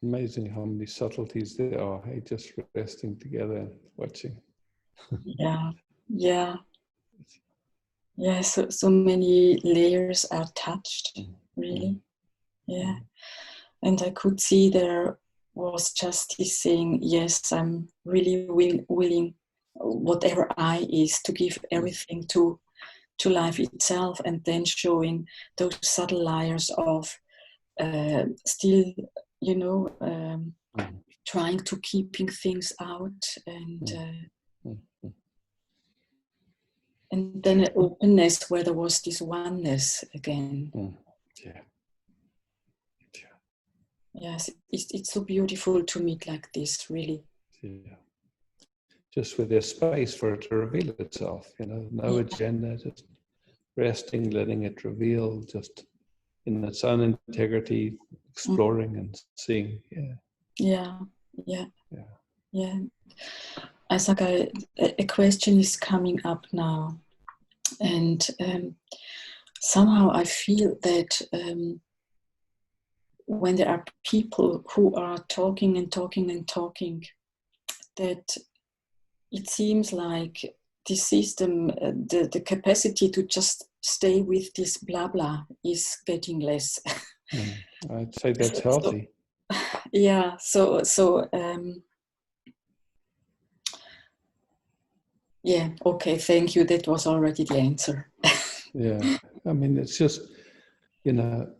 Amazing how many subtleties there are. Hey, just resting together and watching. Yeah, yeah, yeah. So many layers are touched, really. Yeah, and I could see there was just this saying, yes, I'm really willing, whatever I is, to give everything to life itself, and then showing those subtle layers of still, you know, trying to keeping things out, and then an openness where there was this oneness again. Yeah. Yes, it's so beautiful to meet like this, really. Yeah. Just with there's space for it to reveal itself, you know, no agenda, just resting, letting it reveal, just in its own integrity, exploring and seeing. Yeah. Yeah. Yeah. Yeah. Yeah. I think a question is coming up now, and somehow I feel that when there are people who are talking and talking and talking, that it seems like this system, the capacity to just stay with this blah blah is getting less. I'd say that's So, healthy. yeah. Yeah. Okay. Thank you. That was already the answer. Yeah. I mean, it's just, you know,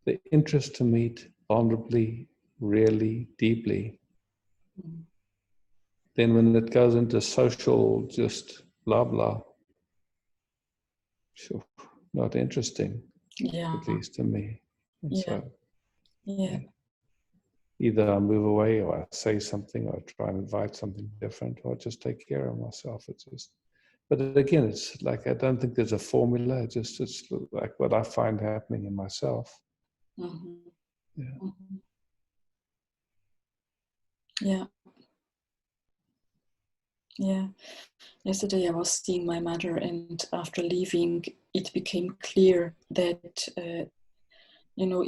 the interest to meet vulnerably, really deeply. Then when it goes into social, just blah, blah, sure, not interesting, Yeah. at least to me. And Yeah. so Yeah. either I move away or I say something or try and invite something different or just take care of myself. It's just, but again, it's like, I don't think there's a formula. It's like what I find happening in myself. Mm-hmm. Yeah. Mm-hmm. Yeah. Yeah. Yesterday I was seeing my mother, and after leaving, it became clear that,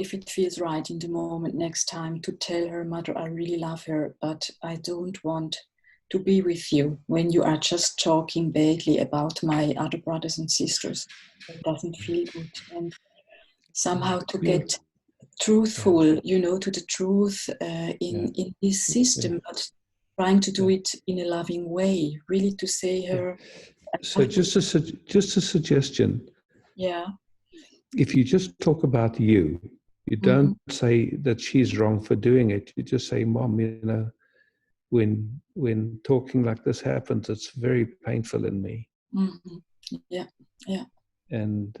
if it feels right in the moment next time to tell her, Mother, I really love her, but I don't want to be with you when you are just talking badly about my other brothers and sisters. It doesn't feel good. And somehow to get truthful, to the truth in this system, but trying to do it in a loving way, really to say her. So just a suggestion. Yeah. If you just talk about you don't say that she's wrong for doing it. You just say, Mom, when talking like this happens, it's very painful in me. Mm-hmm. Yeah. Yeah. And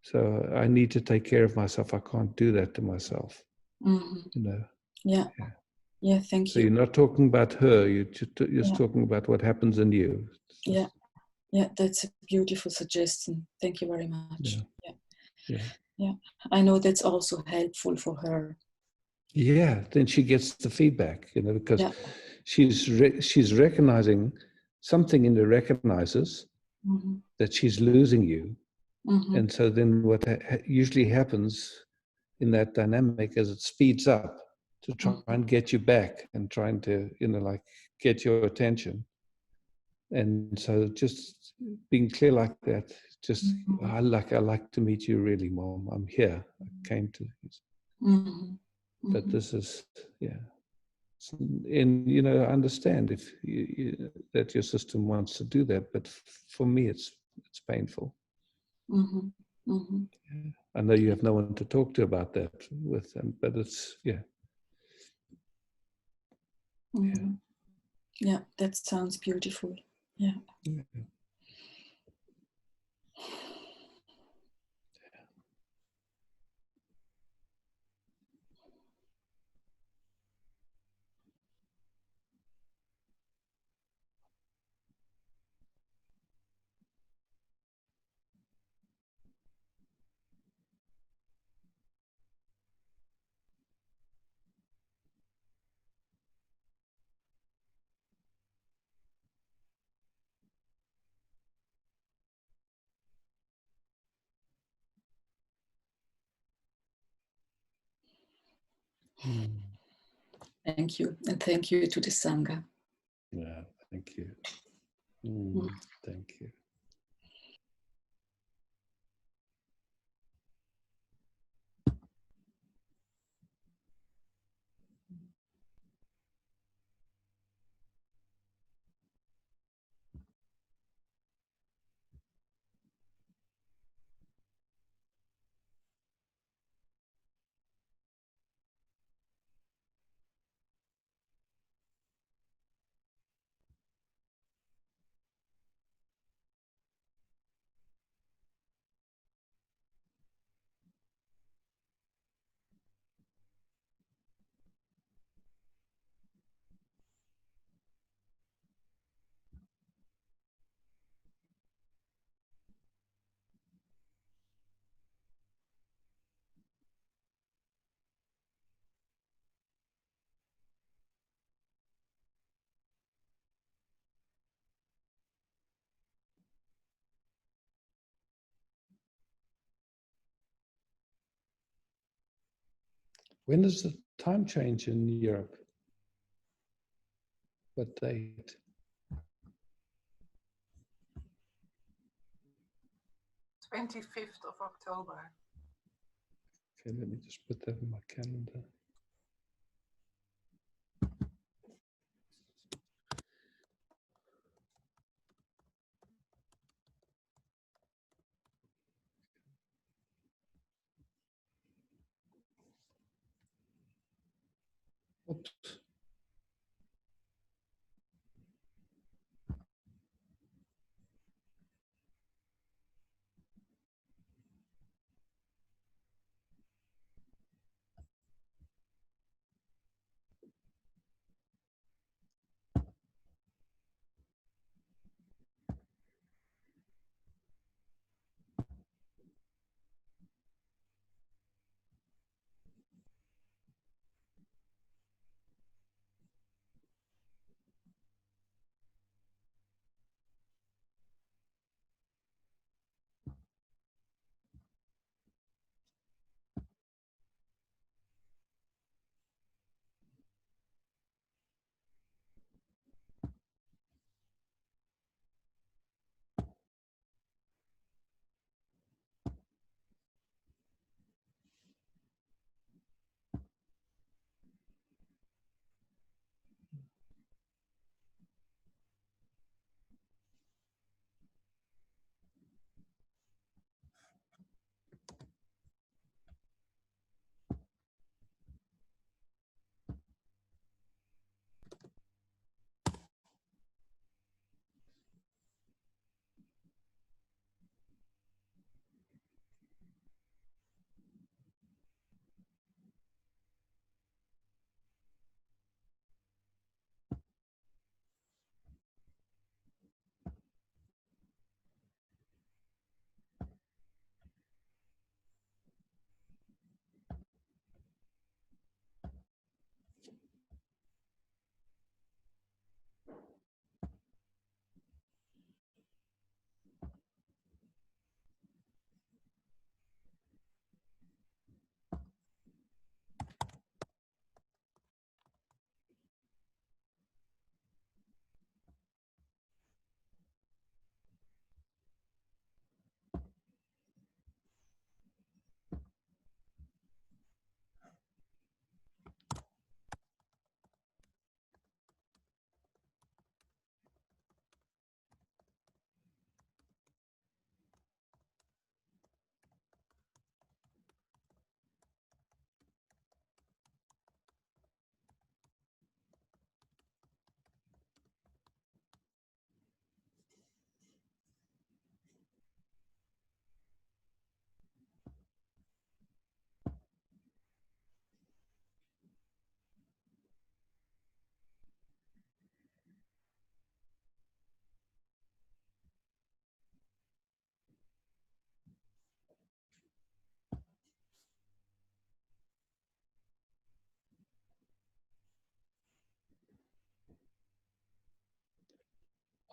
so I need to take care of myself. I can't do that to myself. Mm-hmm. Yeah. Thank you. So you're not talking about her. You're just talking about what happens in you. Yeah. That's a beautiful suggestion. Thank you very much. Yeah. I know that's also helpful for her. Yeah. Then she gets the feedback, because she's recognizing something in her recognizes that she's losing you. And so then what usually happens in that dynamic is it speeds up to try and get you back and trying to, get your attention. And so just being clear like that, just I like to meet you really, Mom. I'm here. I came to but this is and I understand if that your system wants to do that, but for me it's painful. I know you have no one to talk to about that with them, but it's Yeah, that sounds beautiful. Yeah. Thank you. And thank you to the Sangha. Yeah, thank you. Thank you. When does the time change in Europe? What date? 25th of October. Okay, let me just put that in my calendar. Oops.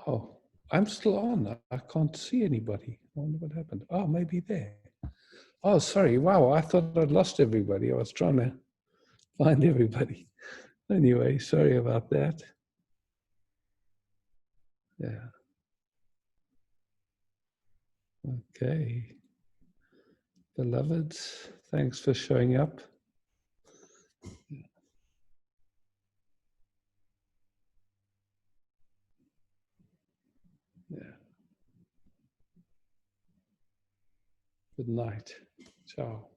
Oh, I'm still on. I can't see anybody. I wonder what happened. Oh, maybe there. Oh, sorry. Wow, I thought I'd lost everybody. I was trying to find everybody. Anyway, sorry about that. Yeah. Okay. Beloveds, thanks for showing up. Yeah. Good night. Ciao.